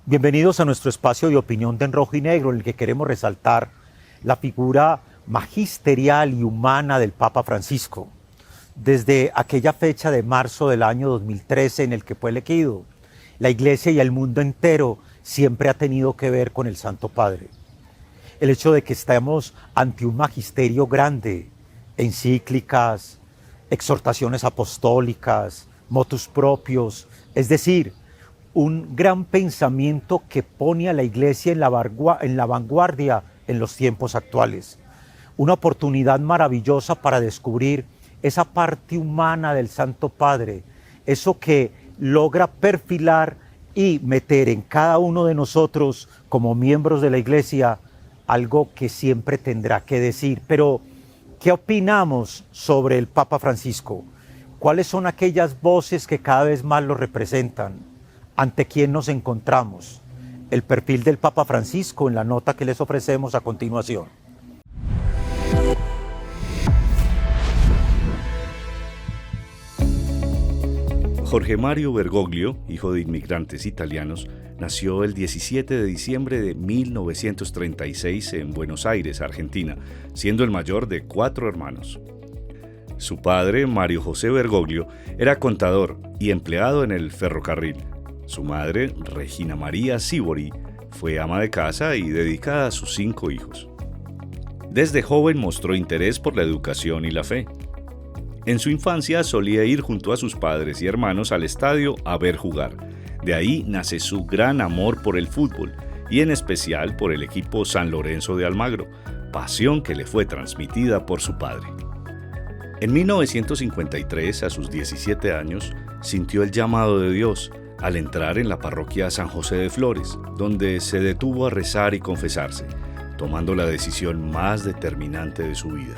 Bienvenidos a nuestro espacio de opinión de En Rojo y Negro, en el que queremos resaltar la figura magisterial y humana del Papa Francisco. Desde aquella fecha de marzo del año 2013 en el que fue elegido, la Iglesia y el mundo entero siempre ha tenido que ver con el Santo Padre. El hecho de que estemos ante un magisterio grande, encíclicas, exhortaciones apostólicas, motus propios, es decir, un gran pensamiento que pone a la Iglesia en la vanguardia en los tiempos actuales. Una oportunidad maravillosa para descubrir esa parte humana del Santo Padre, eso que logra perfilar y meter en cada uno de nosotros como miembros de la Iglesia algo que siempre tendrá que decir. Pero, ¿qué opinamos sobre el Papa Francisco? ¿Cuáles son aquellas voces que cada vez más lo representan? ¿Ante quién nos encontramos? El perfil del Papa Francisco en la nota que les ofrecemos a continuación. Jorge Mario Bergoglio, hijo de inmigrantes italianos, nació el 17 de diciembre de 1936 en Buenos Aires, Argentina, siendo el mayor de 4 hermanos. Su padre, Mario José Bergoglio, era contador y empleado en el ferrocarril. Su madre, Regina María Sibori, fue ama de casa y dedicada a sus 5 hijos. Desde joven mostró interés por la educación y la fe. En su infancia solía ir junto a sus padres y hermanos al estadio a ver jugar. De ahí nace su gran amor por el fútbol y en especial por el equipo San Lorenzo de Almagro, pasión que le fue transmitida por su padre. En 1953, a sus 17 años, sintió el llamado de Dios al entrar en la parroquia San José de Flores, donde se detuvo a rezar y confesarse, tomando la decisión más determinante de su vida: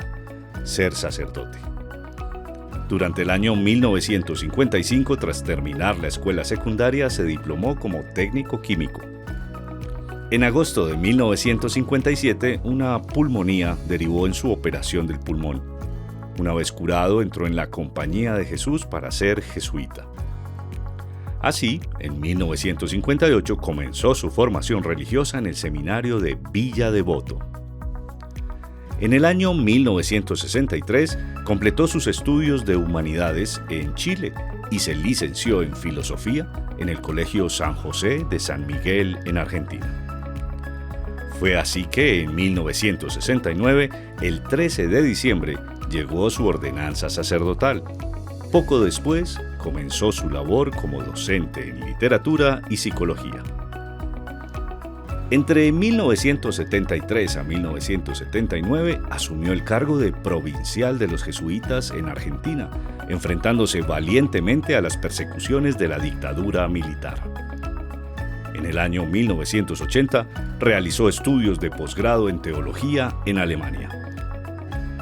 ser sacerdote. Durante el año 1955, tras terminar la escuela secundaria, se diplomó como técnico químico. En agosto de 1957, una pulmonía derivó en su operación del pulmón. Una vez curado, entró en la Compañía de Jesús para ser jesuita. Así, en 1958 comenzó su formación religiosa en el seminario de Villa Devoto. En el año 1963 completó sus estudios de humanidades en Chile y se licenció en filosofía en el Colegio San José de San Miguel en Argentina. Fue así que en 1969, el 13 de diciembre, llegó su ordenanza sacerdotal. Poco después, comenzó su labor como docente en literatura y psicología. Entre 1973 a 1979 asumió el cargo de provincial de los jesuitas en Argentina, enfrentándose valientemente a las persecuciones de la dictadura militar. En el año 1980 realizó estudios de posgrado en teología en Alemania.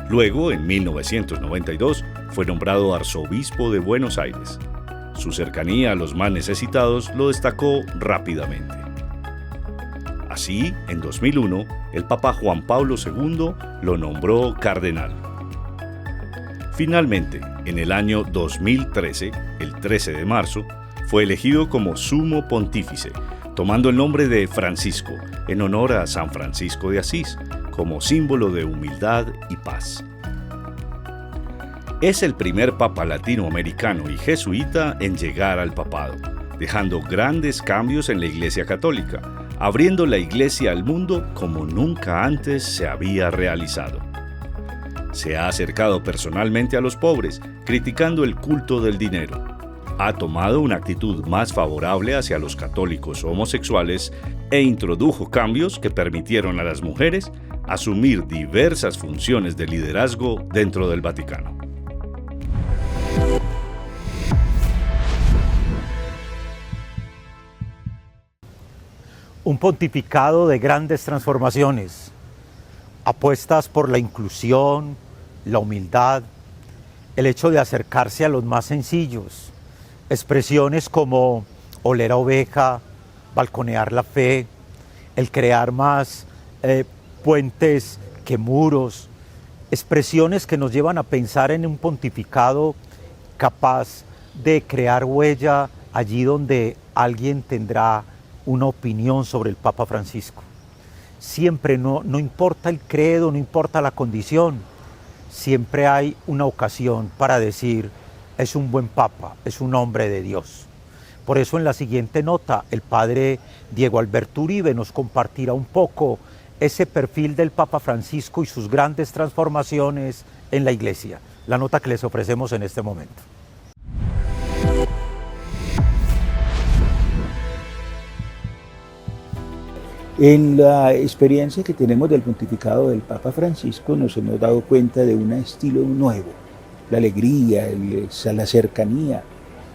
Luego, en 1992, fue nombrado arzobispo de Buenos Aires. Su cercanía a los más necesitados lo destacó rápidamente. Así, en 2001, el Papa Juan Pablo II lo nombró cardenal. Finalmente, en el año 2013, el 13 de marzo, fue elegido como sumo pontífice, tomando el nombre de Francisco, en honor a San Francisco de Asís, como símbolo de humildad y paz. Es el primer papa latinoamericano y jesuita en llegar al papado, dejando grandes cambios en la Iglesia Católica, abriendo la Iglesia al mundo como nunca antes se había realizado. Se ha acercado personalmente a los pobres, criticando el culto del dinero. Ha tomado una actitud más favorable hacia los católicos homosexuales e introdujo cambios que permitieron a las mujeres asumir diversas funciones de liderazgo dentro del Vaticano. Un pontificado de grandes transformaciones, apuestas por la inclusión, la humildad, el hecho de acercarse a los más sencillos, expresiones como oler a oveja, balconear la fe, el crear más puentes que muros, expresiones que nos llevan a pensar en un pontificado capaz de crear huella allí donde alguien tendrá una opinión sobre el Papa Francisco. Siempre, no importa el credo, no importa la condición, siempre hay una ocasión para decir, es un buen Papa, es un hombre de Dios. Por eso en la siguiente nota el padre Diego Alberto Uribe nos compartirá un poco ese perfil del Papa Francisco y sus grandes transformaciones en la Iglesia. La nota que les ofrecemos en este momento. En la experiencia que tenemos del pontificado del Papa Francisco nos hemos dado cuenta de un estilo nuevo, la alegría, la cercanía,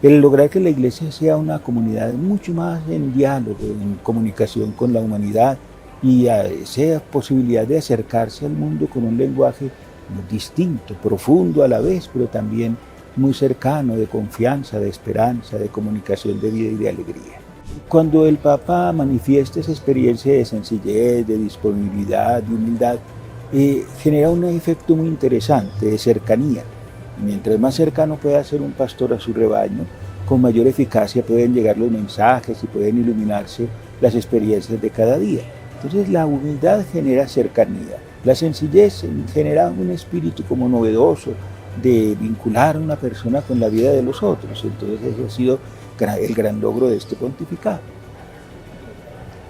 el lograr que la Iglesia sea una comunidad mucho más en diálogo, en comunicación con la humanidad y esa posibilidad de acercarse al mundo con un lenguaje distinto, profundo a la vez, pero también muy cercano, de confianza, de esperanza, de comunicación de vida y de alegría. Cuando el Papa manifiesta esa experiencia de sencillez, de disponibilidad, de humildad, genera un efecto muy interesante de cercanía. Mientras más cercano pueda ser un pastor a su rebaño, con mayor eficacia pueden llegar los mensajes y pueden iluminarse las experiencias de cada día. Entonces la humildad genera cercanía, la sencillez genera un espíritu como novedoso de vincular a una persona con la vida de los otros. Entonces ese ha sido el gran logro de este pontificado.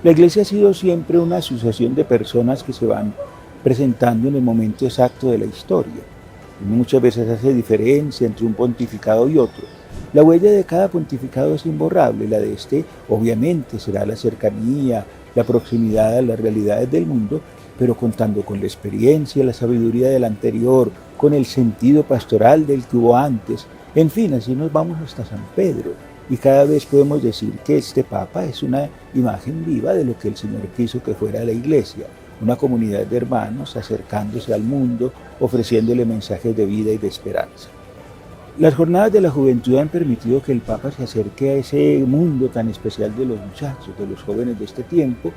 La Iglesia ha sido siempre una asociación de personas que se van presentando en el momento exacto de la historia. Muchas veces hace diferencia entre un pontificado y otro. La huella de cada pontificado es imborrable, la de este obviamente será la cercanía, la proximidad a las realidades del mundo, pero contando con la experiencia, la sabiduría del anterior, con el sentido pastoral del que hubo antes. En fin, así nos vamos hasta San Pedro. Y cada vez podemos decir que este Papa es una imagen viva de lo que el Señor quiso que fuera la Iglesia, una comunidad de hermanos acercándose al mundo, ofreciéndole mensajes de vida y de esperanza. Las jornadas de la juventud han permitido que el Papa se acerque a ese mundo tan especial de los muchachos, de los jóvenes de este tiempo,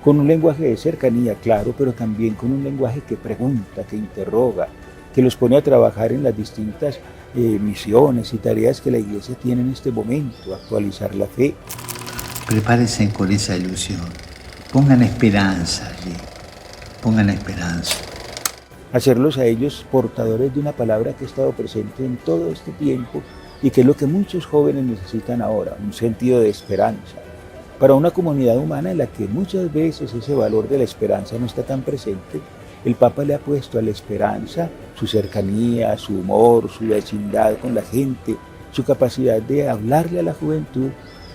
con un lenguaje de cercanía, claro, pero también con un lenguaje que pregunta, que interroga, que los pone a trabajar en las distintas misiones y tareas que la Iglesia tiene en este momento, actualizar la fe. Prepárense con esa ilusión, pongan esperanza allí, pongan esperanza. Hacerlos a ellos portadores de una palabra que ha estado presente en todo este tiempo y que es lo que muchos jóvenes necesitan ahora, un sentido de esperanza. Para una comunidad humana en la que muchas veces ese valor de la esperanza no está tan presente, el Papa le ha puesto a la esperanza su cercanía, su humor, su vecindad con la gente, su capacidad de hablarle a la juventud,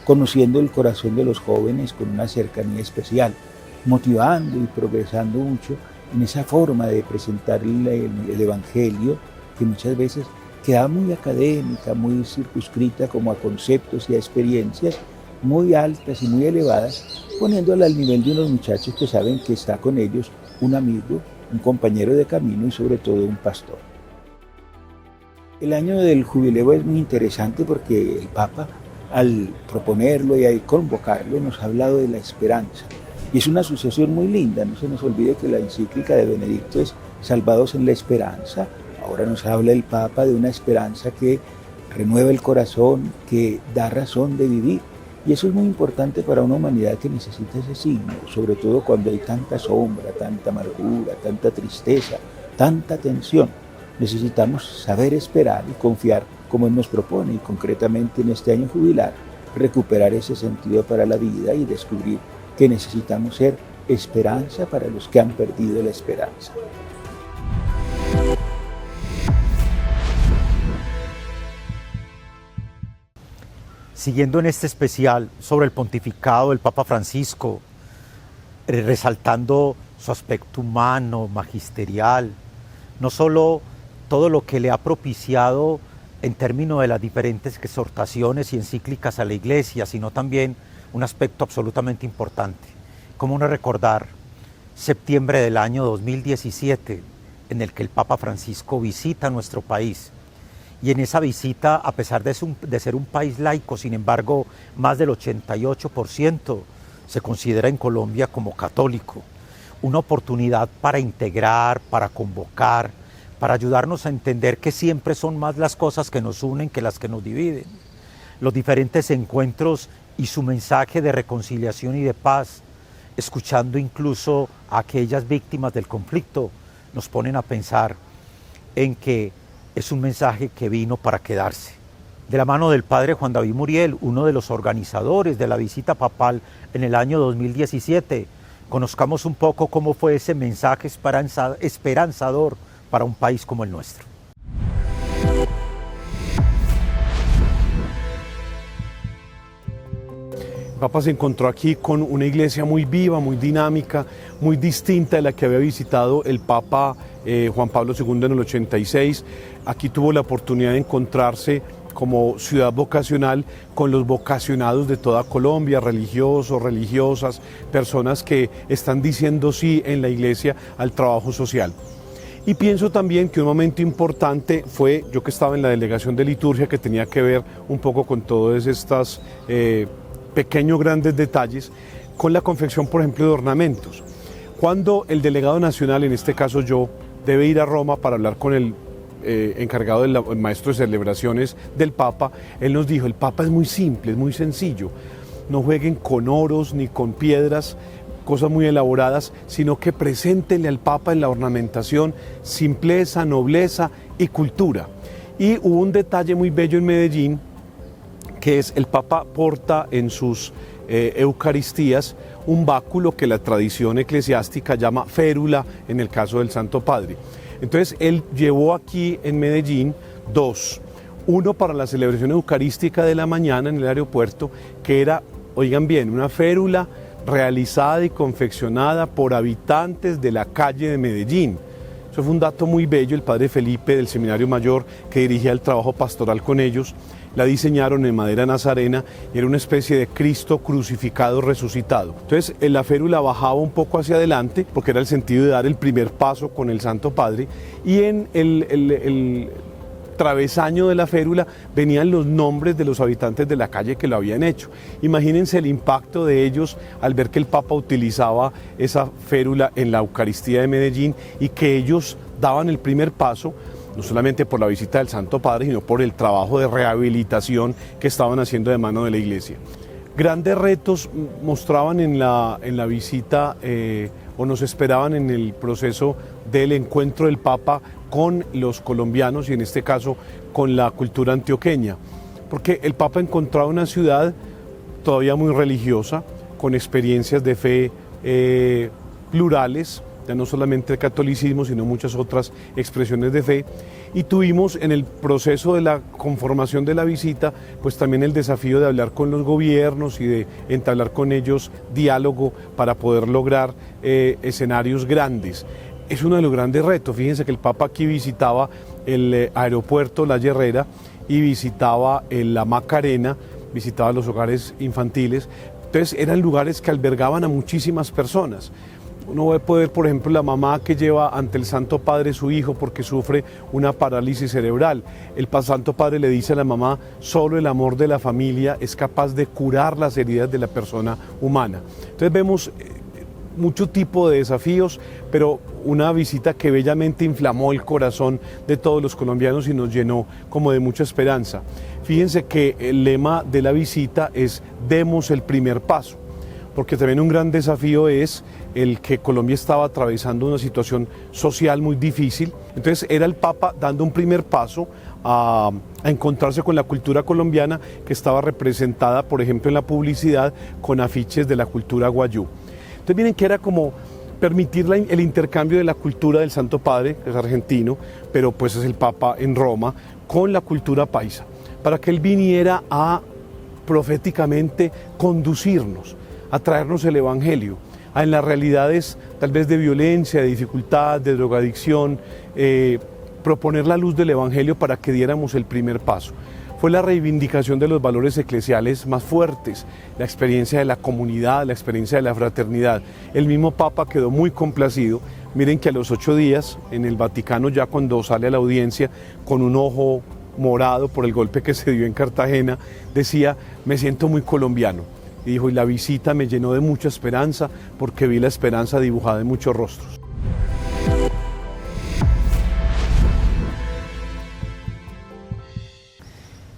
conociendo el corazón de los jóvenes con una cercanía especial, motivando y progresando mucho en esa forma de presentar el Evangelio, que muchas veces queda muy académica, muy circunscrita como a conceptos y a experiencias muy altas y muy elevadas, poniéndola al nivel de unos muchachos que saben que está con ellos un amigo, un compañero de camino y sobre todo un pastor. El año del jubileo es muy interesante porque el Papa, al proponerlo y al convocarlo, nos ha hablado de la esperanza. Y es una asociación muy linda, no se nos olvide que la encíclica de Benedicto es Salvados en la Esperanza. Ahora nos habla el Papa de una esperanza que renueva el corazón, que da razón de vivir. Y eso es muy importante para una humanidad que necesita ese signo, sobre todo cuando hay tanta sombra, tanta amargura, tanta tristeza, tanta tensión. Necesitamos saber esperar y confiar como Él nos propone, y concretamente en este año jubilar, recuperar ese sentido para la vida y descubrir que necesitamos ser esperanza para los que han perdido la esperanza. Siguiendo en este especial sobre el pontificado del Papa Francisco, resaltando su aspecto humano, magisterial, no solo todo lo que le ha propiciado en términos de las diferentes exhortaciones y encíclicas a la Iglesia, sino también un aspecto absolutamente importante. Como no recordar septiembre del año 2017, en el que el Papa Francisco visita nuestro país. Y en esa visita, a pesar de ser un país laico, sin embargo, más del 88% se considera en Colombia como católico. Una oportunidad para integrar, para convocar, para ayudarnos a entender que siempre son más las cosas que nos unen que las que nos dividen. Los diferentes encuentros y su mensaje de reconciliación y de paz, escuchando incluso a aquellas víctimas del conflicto, nos ponen a pensar en que es un mensaje que vino para quedarse. De la mano del padre Juan David Muriel, uno de los organizadores de la visita papal en el año 2017, conozcamos un poco cómo fue ese mensaje esperanzador para un país como el nuestro. El Papa se encontró aquí con una iglesia muy viva, muy dinámica, muy distinta de la que había visitado el Papa Juan Pablo II en el 86. Aquí tuvo la oportunidad de encontrarse como ciudad vocacional con los vocacionados de toda Colombia, religiosos, religiosas, personas que están diciendo sí en la iglesia al trabajo social. Y pienso también que un momento importante fue, yo que estaba en la delegación de liturgia, que tenía que ver un poco con todos estos pequeños, grandes detalles, con la confección, por ejemplo, de ornamentos. Cuando el delegado nacional, en este caso yo, debe ir a Roma para hablar con el encargado del maestro de celebraciones del Papa, él nos dijo, el Papa es muy simple, es muy sencillo, no jueguen con oros ni con piedras, cosas muy elaboradas, sino que preséntenle al Papa en la ornamentación simpleza, nobleza y cultura. Y hubo un detalle muy bello en Medellín, que es el Papa porta en sus Eucaristías un báculo que la tradición eclesiástica llama férula en el caso del Santo Padre. Entonces él llevó aquí en Medellín dos, uno para la celebración eucarística de la mañana en el aeropuerto, que era, oigan bien, una férula realizada y confeccionada por habitantes de la calle de Medellín. Eso fue un dato muy bello. El padre Felipe del Seminario Mayor, que dirigía el trabajo pastoral con ellos, la diseñaron en madera nazarena y era una especie de Cristo crucificado resucitado. Entonces la férula bajaba un poco hacia adelante porque era el sentido de dar el primer paso con el Santo Padre, y en el travesaño de la férula venían los nombres de los habitantes de la calle que lo habían hecho. Imagínense el impacto de ellos al ver que el Papa utilizaba esa férula en la Eucaristía de Medellín y que ellos daban el primer paso, no solamente por la visita del Santo Padre, sino por el trabajo de rehabilitación que estaban haciendo de mano de la iglesia. Grandes retos mostraban en la visita o nos esperaban en el proceso del encuentro del Papa con los colombianos y en este caso con la cultura antioqueña, porque el Papa encontraba una ciudad todavía muy religiosa, con experiencias de fe plurales, ya no solamente el catolicismo, sino muchas otras expresiones de fe, y tuvimos en el proceso de la conformación de la visita, pues también el desafío de hablar con los gobiernos y de entablar con ellos diálogo para poder lograr escenarios grandes. Es uno de los grandes retos. Fíjense que el Papa aquí visitaba el aeropuerto La Herrera y visitaba la Macarena, visitaba los hogares infantiles. Entonces eran lugares que albergaban a muchísimas personas. Uno puede ver, por ejemplo, la mamá que lleva ante el Santo Padre su hijo porque sufre una parálisis cerebral. El Santo Padre le dice a la mamá, solo el amor de la familia es capaz de curar las heridas de la persona humana. Entonces vemos mucho tipo de desafíos, pero una visita que bellamente inflamó el corazón de todos los colombianos y nos llenó como de mucha esperanza. Fíjense que el lema de la visita es demos el primer paso, porque también un gran desafío es el que Colombia estaba atravesando una situación social muy difícil. Entonces era el Papa dando un primer paso a encontrarse con la cultura colombiana, que estaba representada, por ejemplo, en la publicidad con afiches de la cultura guayú. Entonces miren que era como permitir el intercambio de la cultura del Santo Padre, que es argentino, pero pues es el Papa en Roma, con la cultura paisa, para que él viniera a proféticamente conducirnos, a traernos el Evangelio, en las realidades tal vez de violencia, de dificultad, de drogadicción, proponer la luz del Evangelio para que diéramos el primer paso. Fue la reivindicación de los valores eclesiales más fuertes, la experiencia de la comunidad, la experiencia de la fraternidad. El mismo Papa quedó muy complacido. Miren que a los 8 días en el Vaticano, ya cuando sale a la audiencia con un ojo morado por el golpe que se dio en Cartagena, decía, me siento muy colombiano. Y dijo, y la visita me llenó de mucha esperanza porque vi la esperanza dibujada en muchos rostros.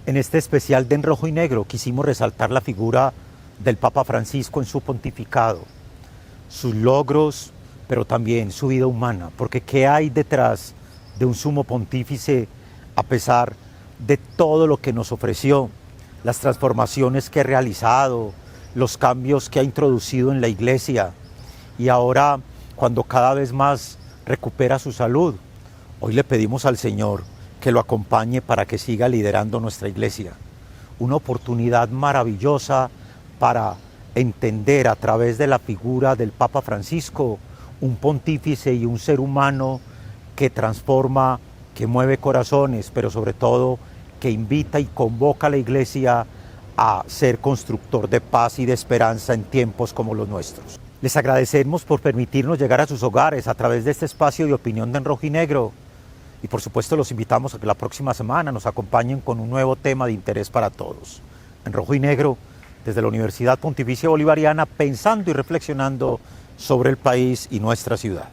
En este especial de En Rojo y Negro quisimos resaltar la figura del Papa Francisco en su pontificado, sus logros, pero también su vida humana, porque ¿qué hay detrás de un sumo pontífice a pesar de todo lo que nos ofreció, las transformaciones que ha realizado, los cambios que ha introducido en la Iglesia y ahora cuando cada vez más recupera su salud? Hoy le pedimos al Señor que lo acompañe para que siga liderando nuestra Iglesia. Una oportunidad maravillosa para entender a través de la figura del Papa Francisco un pontífice y un ser humano que transforma, que mueve corazones, pero sobre todo que invita y convoca a la Iglesia a ser constructor de paz y de esperanza en tiempos como los nuestros. Les agradecemos por permitirnos llegar a sus hogares a través de este espacio de opinión de En Rojo y Negro. Y por supuesto los invitamos a que la próxima semana nos acompañen con un nuevo tema de interés para todos. En Rojo y Negro, desde la Universidad Pontificia Bolivariana, pensando y reflexionando sobre el país y nuestra ciudad.